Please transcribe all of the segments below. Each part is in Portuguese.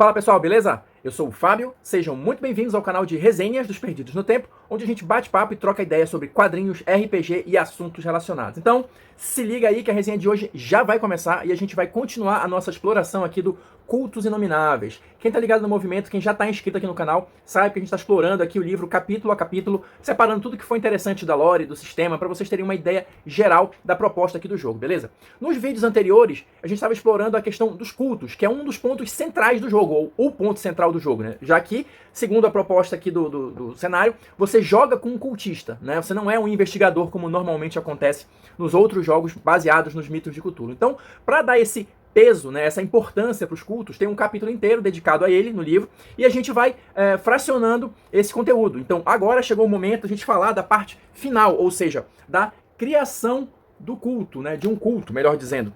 Fala pessoal, beleza? Eu sou o Fábio, sejam muito bem-vindos ao canal de Resenhas dos Perdidos no Tempo, onde a gente bate papo e troca ideias sobre quadrinhos, RPG e assuntos relacionados. Então, se liga aí que a resenha de hoje já vai começar e a gente vai continuar a nossa exploração aqui do Cultos Inomináveis. Quem tá ligado no movimento, quem já tá inscrito aqui no canal, sabe que a gente tá explorando aqui o livro capítulo a capítulo, separando tudo que foi interessante da lore, do sistema, para vocês terem uma ideia geral da proposta aqui do jogo, beleza? Nos vídeos anteriores, a gente estava explorando a questão dos cultos, que é um dos pontos centrais do jogo, ou o ponto central do jogo, né? Já que, segundo a proposta aqui do cenário, você joga com um cultista, né? Você não é um investigador como normalmente acontece nos outros jogos baseados nos mitos de Cthulhu. Então, para dar esse peso, né, essa importância para os cultos, tem um capítulo inteiro dedicado a ele no livro, e a gente vai fracionando esse conteúdo. Então, agora chegou o momento de a gente falar da parte final, ou seja, da criação do culto, né, de um culto, melhor dizendo.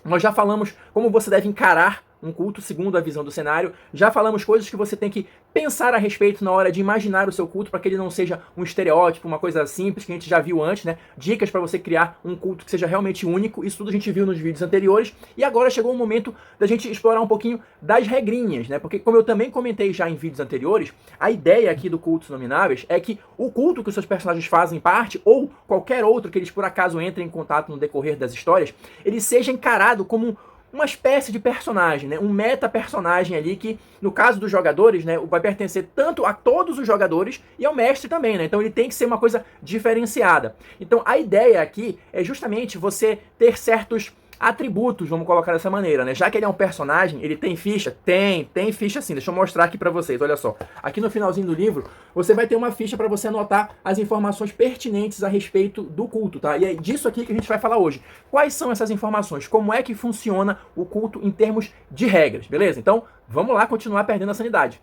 Nós já falamos como você deve encarar um culto segundo a visão do cenário, já falamos coisas que você tem que pensar a respeito na hora de imaginar o seu culto, para que ele não seja um estereótipo, uma coisa simples que a gente já viu antes, né? Dicas para você criar um culto que seja realmente único, isso tudo a gente viu nos vídeos anteriores, e agora chegou o momento da gente explorar um pouquinho das regrinhas, né? Porque como eu também comentei já em vídeos anteriores, a ideia aqui do Cultos Inomináveis é que o culto que os seus personagens fazem parte, ou qualquer outro que eles por acaso entrem em contato no decorrer das histórias, ele seja encarado como uma espécie de personagem, né? Um meta-personagem ali que, no caso dos jogadores, né, vai pertencer tanto a todos os jogadores e ao mestre também, né? Então ele tem que ser uma coisa diferenciada. Então a ideia aqui é justamente você ter certos atributos, vamos colocar dessa maneira, né? Já que ele é um personagem, ele tem ficha? Tem ficha sim. Deixa eu mostrar aqui pra vocês, olha só. Aqui no finalzinho do livro, você vai ter uma ficha pra você anotar as informações pertinentes a respeito do culto, tá? E é disso aqui que a gente vai falar hoje. Quais são essas informações? Como é que funciona o culto em termos de regras, beleza? Então, vamos lá continuar perdendo a sanidade.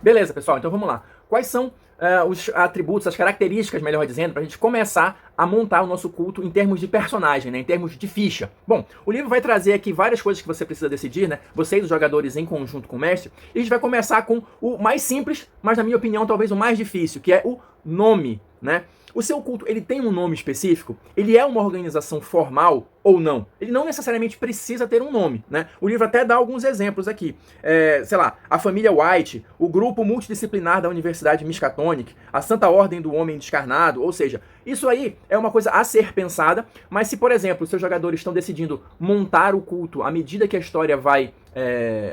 Beleza, pessoal, então vamos lá. Quais são os atributos, as características, melhor dizendo, para a gente começar a montar o nosso culto em termos de personagem, né, em termos de ficha. Bom, o livro vai trazer aqui várias coisas que você precisa decidir, né, vocês, os jogadores, em conjunto com o mestre, e a gente vai começar com o mais simples, mas na minha opinião talvez o mais difícil, que é o nome, né? O seu culto, ele tem um nome específico? Ele é uma organização formal ou não? Ele não necessariamente precisa ter um nome, né? O livro até dá alguns exemplos aqui. Sei lá, a família White, o grupo multidisciplinar da Universidade Miskatonic, a Santa Ordem do Homem Descarnado, ou seja, isso aí é uma coisa a ser pensada, mas se, por exemplo, os seus jogadores estão decidindo montar o culto à medida que a história vai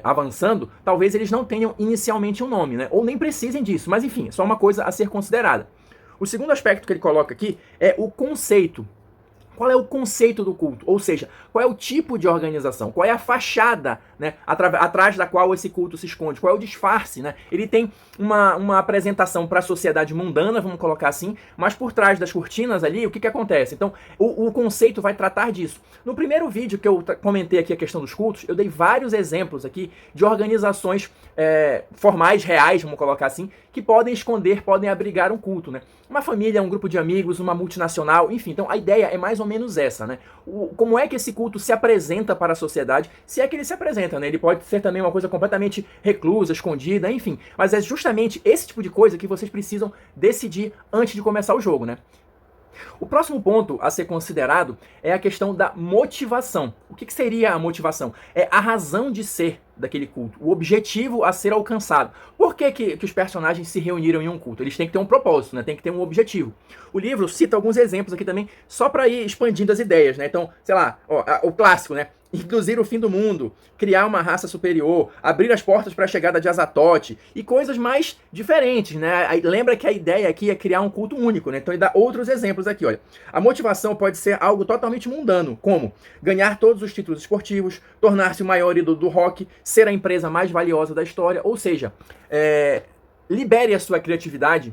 avançando, talvez eles não tenham inicialmente um nome, né? Ou nem precisem disso, mas enfim, é só uma coisa a ser considerada. O segundo aspecto que ele coloca aqui é o conceito. Qual é o conceito do culto? Ou seja, qual é o tipo de organização? Qual é a fachada, né, atrás da qual esse culto se esconde? Qual é o disfarce? Né? Ele tem uma apresentação para a sociedade mundana, vamos colocar assim, mas por trás das cortinas ali, o que acontece? Então, o conceito vai tratar disso. No primeiro vídeo que eu comentei aqui a questão dos cultos, eu dei vários exemplos aqui de organizações formais, reais, vamos colocar assim, que podem esconder, podem abrigar um culto, né? Uma família, um grupo de amigos, uma multinacional, enfim. Então a ideia é mais ou menos essa, né? Como é que esse culto se apresenta para a sociedade, se é que ele se apresenta, né? Ele pode ser também uma coisa completamente reclusa, escondida, enfim. Mas é justamente esse tipo de coisa que vocês precisam decidir antes de começar o jogo, né? O próximo ponto a ser considerado é a questão da motivação. O que seria a motivação? É a razão de ser daquele culto, o objetivo a ser alcançado. Por que os personagens se reuniram em um culto? Eles têm que ter um propósito, né? Tem que ter um objetivo. O livro cita alguns exemplos aqui também, só para ir expandindo as ideias, né? Então, sei lá, o clássico, né? Induzir o fim do mundo, criar uma raça superior, abrir as portas para a chegada de Azatoth e coisas mais diferentes, né? Aí, lembra que a ideia aqui é criar um culto único, né? Então ele dá outros exemplos aqui, olha. A motivação pode ser algo totalmente mundano, como ganhar todos os títulos esportivos, tornar-se o maior ídolo do rock, ser a empresa mais valiosa da história, ou seja, libere a sua criatividade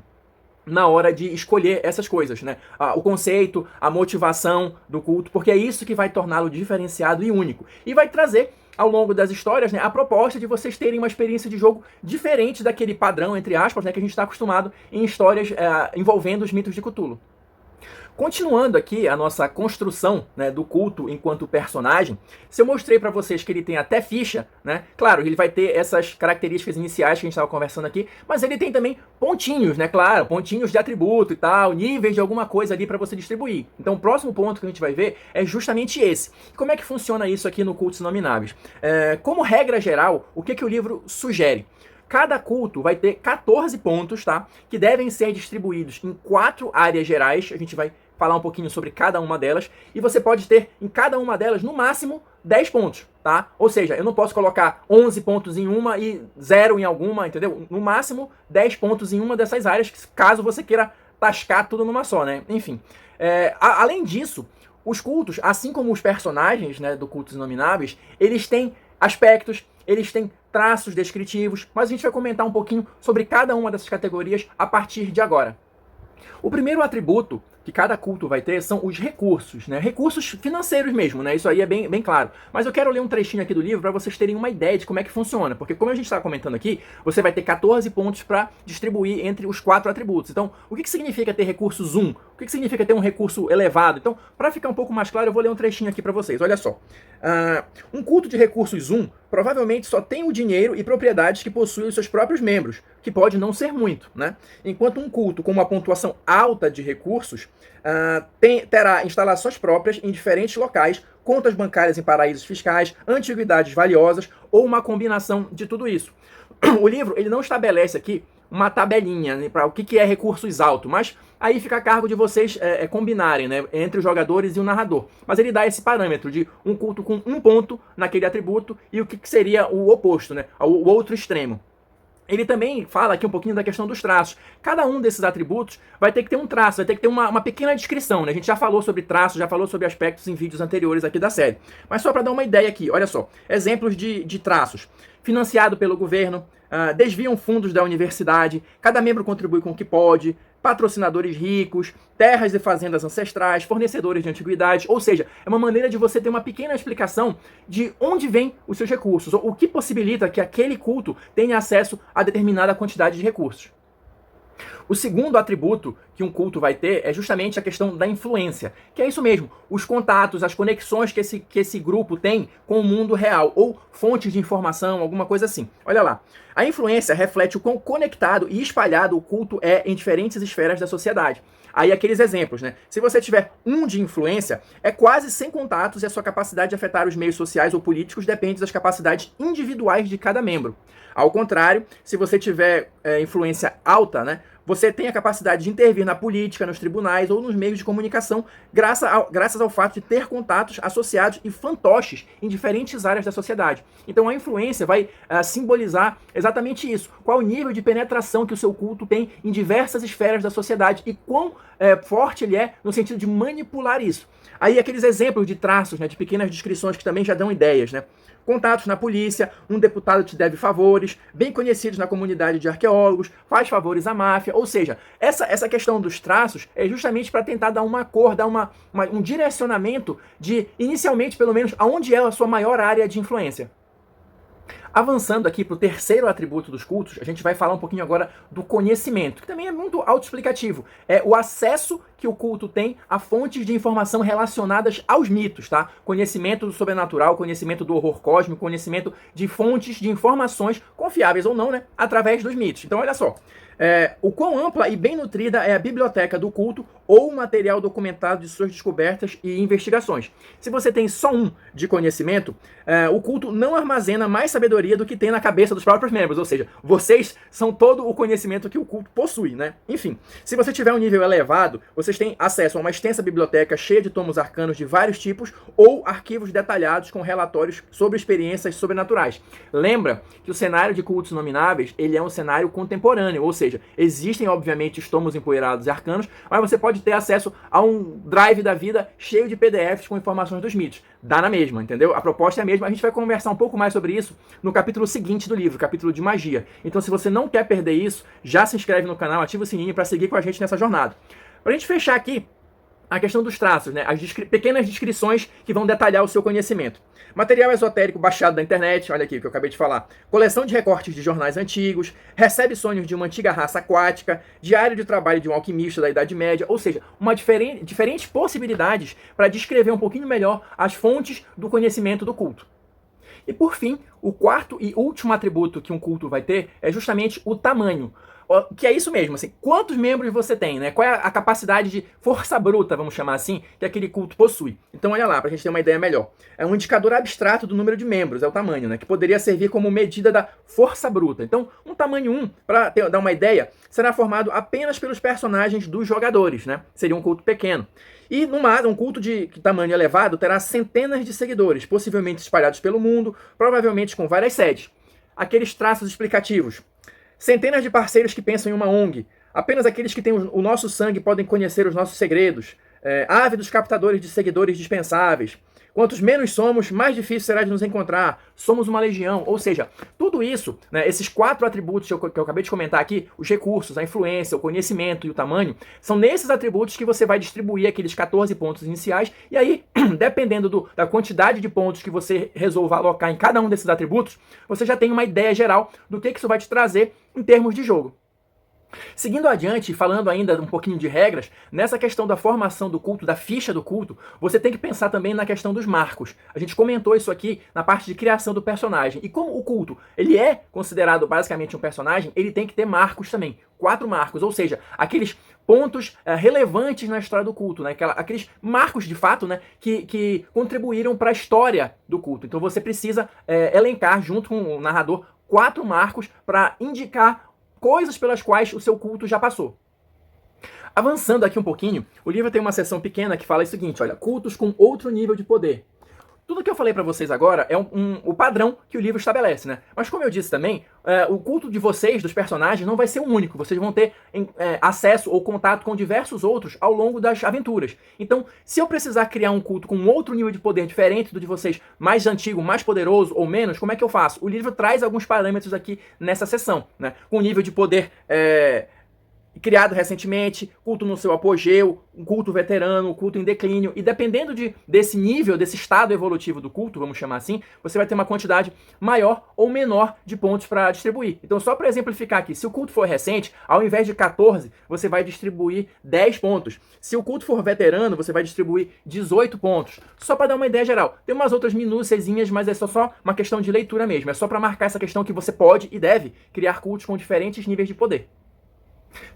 na hora de escolher essas coisas, né? O conceito, a motivação do culto, porque é isso que vai torná-lo diferenciado e único. E vai trazer, ao longo das histórias, né, a proposta de vocês terem uma experiência de jogo diferente daquele padrão, entre aspas, né, que a gente está acostumado em histórias envolvendo os mitos de Cthulhu. Continuando aqui a nossa construção, né, do culto enquanto personagem, se eu mostrei para vocês que ele tem até ficha, né, claro, ele vai ter essas características iniciais que a gente estava conversando aqui, mas ele tem também pontinhos, né, claro, pontinhos de atributo e tal, níveis de alguma coisa ali para você distribuir. Então o próximo ponto que a gente vai ver é justamente esse. Como é que funciona isso aqui no Cultos Inomináveis? Como regra geral, o que o livro sugere? Cada culto vai ter 14 pontos, tá? Que devem ser distribuídos em 4 áreas gerais. A gente vai falar um pouquinho sobre cada uma delas. E você pode ter em cada uma delas, no máximo, 10 pontos, tá? Ou seja, eu não posso colocar 11 pontos em uma e 0 em alguma, entendeu? No máximo, 10 pontos em uma dessas áreas, caso você queira tascar tudo numa só, né? Enfim. Além disso, os cultos, assim como os personagens, né, do Cultos Inomináveis, eles têm aspectos, eles têm traços descritivos, mas a gente vai comentar um pouquinho sobre cada uma dessas categorias a partir de agora. O primeiro atributo que cada culto vai ter são os recursos, né? Recursos financeiros mesmo, né? Isso aí é bem claro. Mas eu quero ler um trechinho aqui do livro para vocês terem uma ideia de como é que funciona, porque como a gente está comentando aqui, você vai ter 14 pontos para distribuir entre os 4 atributos. Então, o que significa ter recursos 1? O que significa ter um recurso elevado? Então, para ficar um pouco mais claro, eu vou ler um trechinho aqui para vocês. Olha só. Um culto de recursos 1 provavelmente só tem o dinheiro e propriedades que possuem os seus próprios membros, que pode não ser muito, né? Enquanto um culto com uma pontuação alta de recursos terá instalações próprias em diferentes locais, contas bancárias em paraísos fiscais, antiguidades valiosas ou uma combinação de tudo isso. O livro ele não estabelece aqui uma tabelinha, né, para o que é recursos altos, mas aí fica a cargo de vocês combinarem, né, entre os jogadores e o narrador. Mas ele dá esse parâmetro de um culto com 1 ponto naquele atributo e o que seria o oposto, né, o outro extremo. Ele também fala aqui um pouquinho da questão dos traços. Cada um desses atributos vai ter que ter um traço, vai ter que ter uma pequena descrição, né? A gente já falou sobre traços, já falou sobre aspectos em vídeos anteriores aqui da série. Mas só para dar uma ideia aqui, olha só. Exemplos de traços. Financiado pelo governo, desviam fundos da universidade, cada membro contribui com o que pode, patrocinadores ricos, terras e fazendas ancestrais, fornecedores de antiguidades, ou seja, é uma maneira de você ter uma pequena explicação de onde vêm os seus recursos, ou o que possibilita que aquele culto tenha acesso a determinada quantidade de recursos. O segundo atributo que um culto vai ter é justamente a questão da influência, que é isso mesmo, os contatos, as conexões que esse grupo tem com o mundo real, ou fontes de informação, alguma coisa assim. Olha lá, a influência reflete o quão conectado e espalhado o culto é em diferentes esferas da sociedade. Aí aqueles exemplos, né? Se você tiver 1 de influência, é quase sem contatos e a sua capacidade de afetar os meios sociais ou políticos depende das capacidades individuais de cada membro. Ao contrário, se você tiver influência alta, né? Você tem a capacidade de intervir na política, nos tribunais ou nos meios de comunicação, graças ao fato de ter contatos associados e fantoches em diferentes áreas da sociedade. Então a influência vai simbolizar exatamente isso. Qual o nível de penetração que o seu culto tem em diversas esferas da sociedade e quão forte ele é no sentido de manipular isso. Aí aqueles exemplos de traços, né, de pequenas descrições que também já dão ideias, né? Contatos na polícia, um deputado te deve favores, bem conhecidos na comunidade de arqueólogos, faz favores à máfia, ou seja, essa questão dos traços é justamente para tentar dar uma cor, dar um direcionamento de, inicialmente, pelo menos, aonde é a sua maior área de influência. Avançando aqui para o terceiro atributo dos cultos, a gente vai falar um pouquinho agora do conhecimento, que também é muito autoexplicativo. É o acesso que o culto tem a fontes de informação relacionadas aos mitos, tá? Conhecimento do sobrenatural, conhecimento do horror cósmico, conhecimento de fontes de informações, confiáveis ou não, né? Através dos mitos. Então, olha só. O quão ampla e bem nutrida é a biblioteca do culto ou o material documentado de suas descobertas e investigações. Se você tem só 1 de conhecimento, o culto não armazena mais sabedoria do que tem na cabeça dos próprios membros, ou seja, vocês são todo o conhecimento que o culto possui, né? Enfim, se você tiver um nível elevado, vocês têm acesso a uma extensa biblioteca cheia de tomos arcanos de vários tipos ou arquivos detalhados com relatórios sobre experiências sobrenaturais. Lembra que o cenário de cultos inomináveis, ele é um cenário contemporâneo, ou seja, existem obviamente os tomos empoeirados e arcanos, mas você pode ter acesso a um drive da vida cheio de PDFs com informações dos mitos. Dá na mesma, entendeu? A proposta é a mesma. A gente vai conversar um pouco mais sobre isso no capítulo seguinte do livro, capítulo de magia. Então, se você não quer perder isso, já se inscreve no canal, ativa o sininho para seguir com a gente nessa jornada. Pra gente fechar aqui, a questão dos traços, né? As pequenas descrições que vão detalhar o seu conhecimento. Material esotérico baixado da internet, olha aqui o que eu acabei de falar. Coleção de recortes de jornais antigos, recebe sonhos de uma antiga raça aquática, diário de trabalho de um alquimista da Idade Média, ou seja, diferentes possibilidades para descrever um pouquinho melhor as fontes do conhecimento do culto. E por fim, o quarto e último atributo que um culto vai ter é justamente o tamanho. Que é isso mesmo, assim, quantos membros você tem, né? Qual é a capacidade de força bruta, vamos chamar assim, que aquele culto possui. Então olha lá, pra gente ter uma ideia melhor. É um indicador abstrato do número de membros, é o tamanho, né? Que poderia servir como medida da força bruta. Então, um tamanho 1, para dar uma ideia, será formado apenas pelos personagens dos jogadores, né? Seria um culto pequeno. E um culto de tamanho elevado terá centenas de seguidores, possivelmente espalhados pelo mundo, provavelmente com várias sedes. Aqueles traços explicativos. Centenas de parceiros que pensam em uma ONG. Apenas aqueles que têm o nosso sangue podem conhecer os nossos segredos. Ávidos captadores de seguidores dispensáveis. Quantos menos somos, mais difícil será de nos encontrar. Somos uma legião. Ou seja, tudo isso, né, esses 4 atributos que eu acabei de comentar aqui, os recursos, a influência, o conhecimento e o tamanho, são nesses atributos que você vai distribuir aqueles 14 pontos iniciais. E aí, dependendo da quantidade de pontos que você resolva alocar em cada um desses atributos, você já tem uma ideia geral do que isso vai te trazer em termos de jogo. Seguindo adiante, falando ainda um pouquinho de regras, nessa questão da formação do culto, da ficha do culto, você tem que pensar também na questão dos marcos. A gente comentou isso aqui na parte de criação do personagem. E como o culto ele é considerado basicamente um personagem, ele tem que ter marcos também. 4 marcos, ou seja, aqueles pontos relevantes na história do culto, né? Aqueles marcos de fato, né? que contribuíram para a história do culto. Então você precisa elencar junto com o narrador 4 marcos para indicar coisas pelas quais o seu culto já passou. Avançando aqui um pouquinho, o livro tem uma seção pequena que fala o seguinte, olha, cultos com outro nível de poder. Tudo que eu falei para vocês agora é o padrão que o livro estabelece, né? Mas como eu disse também, o culto de vocês, dos personagens, não vai ser o único. Vocês vão ter acesso ou contato com diversos outros ao longo das aventuras. Então, se eu precisar criar um culto com outro nível de poder diferente do de vocês, mais antigo, mais poderoso ou menos, como é que eu faço? O livro traz alguns parâmetros aqui nessa seção, né? Com nível de poder criado recentemente, culto no seu apogeu, um culto veterano, um culto em declínio, e dependendo desse nível, desse estado evolutivo do culto, vamos chamar assim, você vai ter uma quantidade maior ou menor de pontos para distribuir. Então, só para exemplificar aqui, se o culto for recente, ao invés de 14, você vai distribuir 10 pontos. Se o culto for veterano, você vai distribuir 18 pontos. Só para dar uma ideia geral. Tem umas outras minúciazinhas, mas é só uma questão de leitura mesmo. É só para marcar essa questão que você pode e deve criar cultos com diferentes níveis de poder.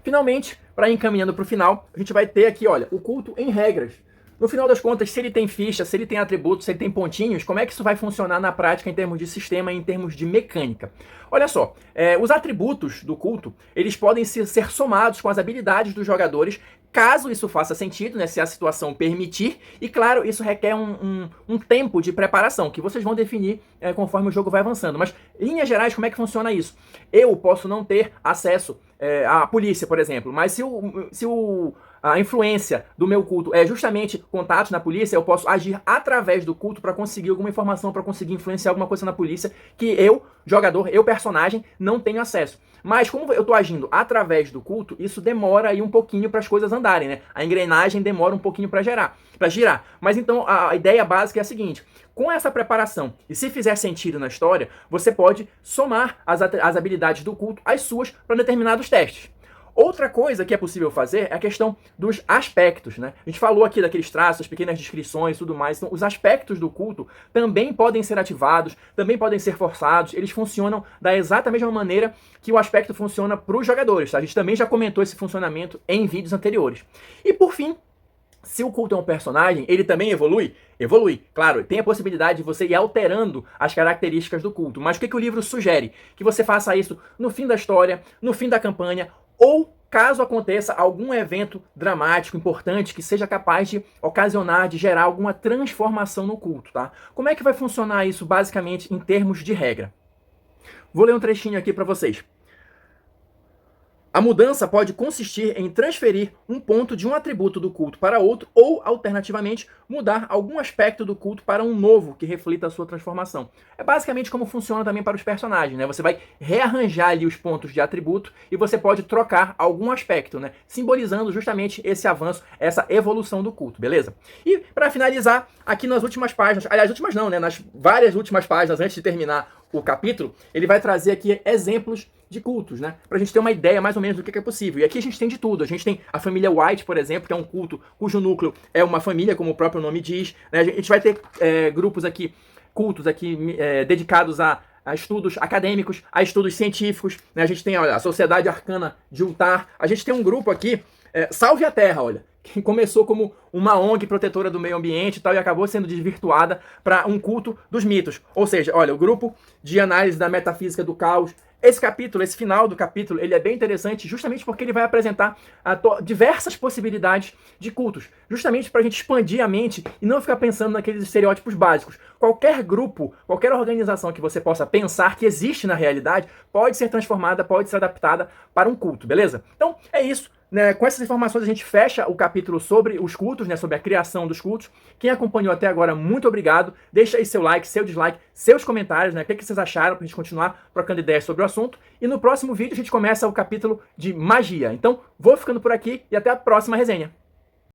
Finalmente, para ir encaminhando para o final, a gente vai ter aqui, olha, o culto em regras. No final das contas, se ele tem ficha, se ele tem atributos, se ele tem pontinhos, como é que isso vai funcionar na prática em termos de sistema e em termos de mecânica? Olha só, os atributos do culto, eles podem ser somados com as habilidades dos jogadores, caso isso faça sentido, né, se a situação permitir, e claro, isso requer um tempo de preparação, que vocês vão definir conforme o jogo vai avançando. Mas, em linhas gerais, como é que funciona isso? Eu posso não ter acesso à polícia, por exemplo, mas se a influência do meu culto é justamente contatos na polícia, eu posso agir através do culto para conseguir alguma informação, para conseguir influenciar alguma coisa na polícia que eu, jogador, eu, personagem, não tenho acesso. Mas como eu estou agindo através do culto, isso demora aí um pouquinho para as coisas andarem, né? A engrenagem demora um pouquinho para girar. Mas então a ideia básica é a seguinte: com essa preparação, e se fizer sentido na história, você pode somar as habilidades do culto às suas para determinados testes. Outra coisa que é possível fazer é a questão dos aspectos, né? A gente falou aqui daqueles traços, pequenas descrições e tudo mais. Então, os aspectos do culto também podem ser ativados, também podem ser forçados. Eles funcionam da exata mesma maneira que o aspecto funciona para os jogadores, tá? A gente também já comentou esse funcionamento em vídeos anteriores. E por fim, se o culto é um personagem, ele também evolui? Evolui, claro, tem a possibilidade de você ir alterando as características do culto. Mas o que o livro sugere? Que você faça isso no fim da história, no fim da campanha, ou caso aconteça algum evento dramático, importante, que seja capaz de ocasionar, de gerar alguma transformação no culto, tá? Como é que vai funcionar isso basicamente em termos de regra? Vou ler um trechinho aqui para vocês. A mudança pode consistir em transferir um ponto de um atributo do culto para outro ou, alternativamente, mudar algum aspecto do culto para um novo que reflita a sua transformação. É basicamente como funciona também para os personagens, né? Você vai rearranjar ali os pontos de atributo e você pode trocar algum aspecto, né? Simbolizando justamente esse avanço, essa evolução do culto, beleza? E para finalizar, aqui nas últimas páginas, aliás, últimas não, né? Nas várias últimas páginas, antes de terminar o capítulo, ele vai trazer aqui exemplos de cultos, né? Pra gente ter uma ideia mais ou menos do que é possível. E aqui a gente tem de tudo. A gente tem a família White, por exemplo, que é um culto cujo núcleo é uma família, como o próprio nome diz, né? A gente vai ter grupos aqui, cultos aqui dedicados a estudos acadêmicos, a estudos científicos, né? A gente tem, olha, a Sociedade Arcana de Ultar. A gente tem um grupo aqui, Salve a Terra, olha, que começou como uma ONG protetora do meio ambiente e tal, e acabou sendo desvirtuada para um culto dos mitos. Ou seja, olha, o grupo de análise da metafísica do caos. Esse capítulo, esse final do capítulo, ele é bem interessante justamente porque ele vai apresentar diversas possibilidades de cultos. Justamente para a gente expandir a mente e não ficar pensando naqueles estereótipos básicos. Qualquer grupo, qualquer organização que você possa pensar que existe na realidade, pode ser transformada, pode ser adaptada para um culto, beleza? Então, é isso. Né, com essas informações a gente fecha o capítulo sobre os cultos, né, sobre a criação dos cultos. Quem acompanhou até agora, muito obrigado. Deixa aí seu like, seu dislike, seus comentários, né, o que vocês acharam pra gente continuar trocando ideias sobre o assunto. E no próximo vídeo a gente começa o capítulo de magia. Então, vou ficando por aqui e até a próxima resenha.